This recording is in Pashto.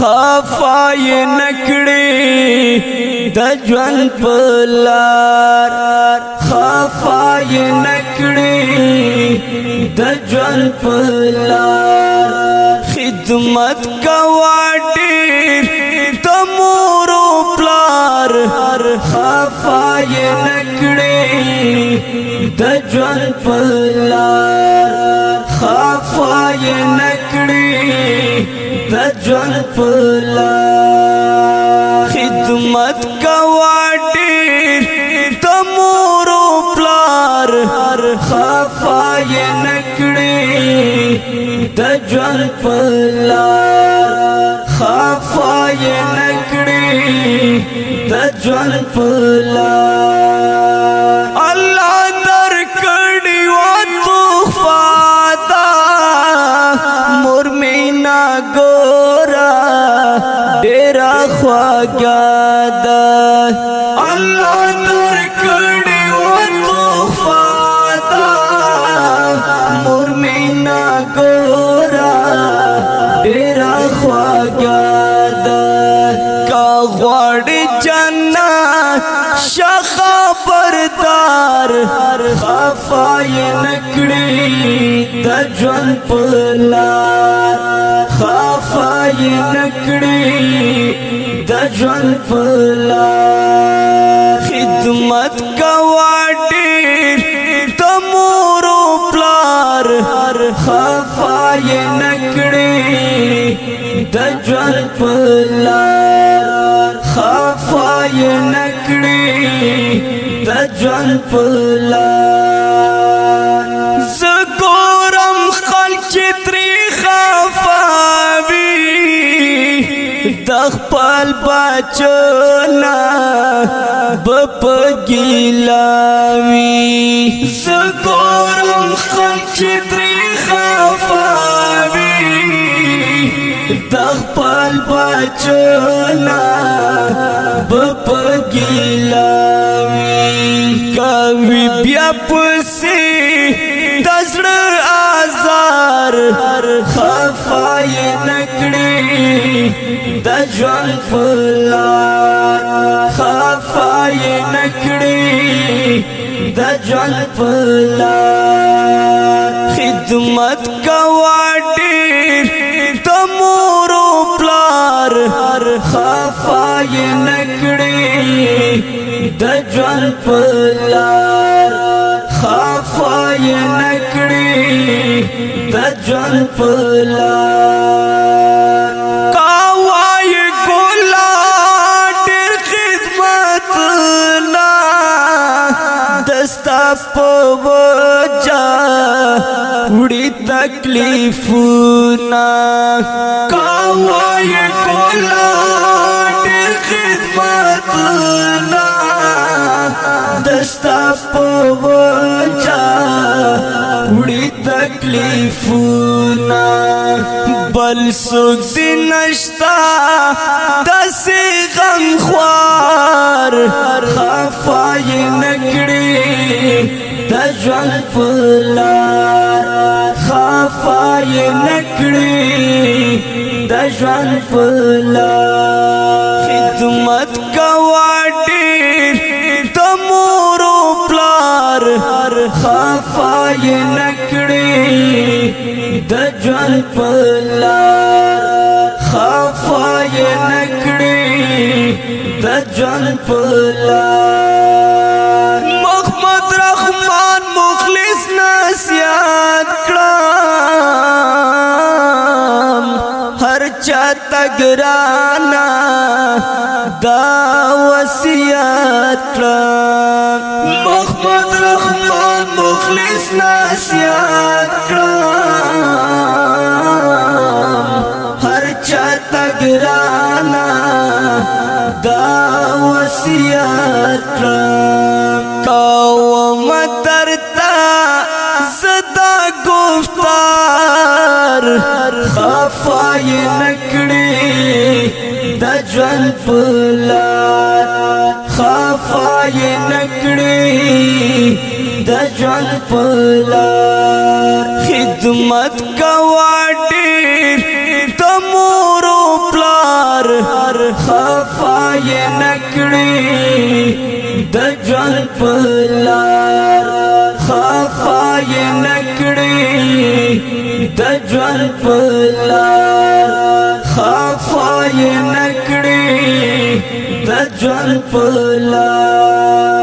خفای نکړي د ژوند پلار خفای نکړي د ژوند پلار خدمت کوا ډېر د مور او پلار خفای نکړي د ژوند پلار خفای نکړي د ژوند پلار خدمت کوا ډېر د مور او پلار خفای نکړي د ژوند پلار خفای نکړي د ژوند پلار الله درکړي و تحفه دا مور مینا ګورا ډېر خواږه ده الله درکړي و تحفه دا مور مینا ګورا ډېر خواږه ده کا غواړي جنت خبردار خفای نکړي د ژوند پلار خفای نکړي د ژوند پلار خدمت کوا ډېر د مور او پلار خفای نکړي د ژوند پلار خفای نکړي د ژوند پلار زګورم خلک تری خفاوي د خپل بچنا بپ ګیلاوي زګورم خلک تری خفاوي د خپل بچنا بپ ګیلاوي کوي بیا پسې د زړه آزار خفای نکړي د ژوند پلار خفای نکړي د ژوند پلار خدمت کوا ډېر د مور او پلار خفای نکړي د ژوند پلار خفای نکړي د ژوند پلار کاوای ګلا ډېر خدمت لا دستا په وجا وړي تکلیفونه کاوای ګلا ډېر خدمت لا دستا په وجا وړي تکلیفونه بل څوک دې نشتا داسې غم خوار خفای نکړي د ژوند پلار خفای نکړي د ژوند پلار خدمت کوا ډېر د مور او پلار خفای نکړي د ژوند پلار خفای نکړي د ژوند پلار محمد رحمان مخلص نصیحت کړم هر چا تګرانا دا وصیت کړم محمد رحمان مخلص نصیحت کړم هر چا تګرانا دا وصیت کړم کوم درتا زدا گفتار خفای نکړي د ژوند پلار خفای نکړي د ژوند پلار خدمت کوا ډېر د مور او پلار د ژوند په لار خفا یې نکړې د ژوند په لار خفا یې نکړې د ژوند په لار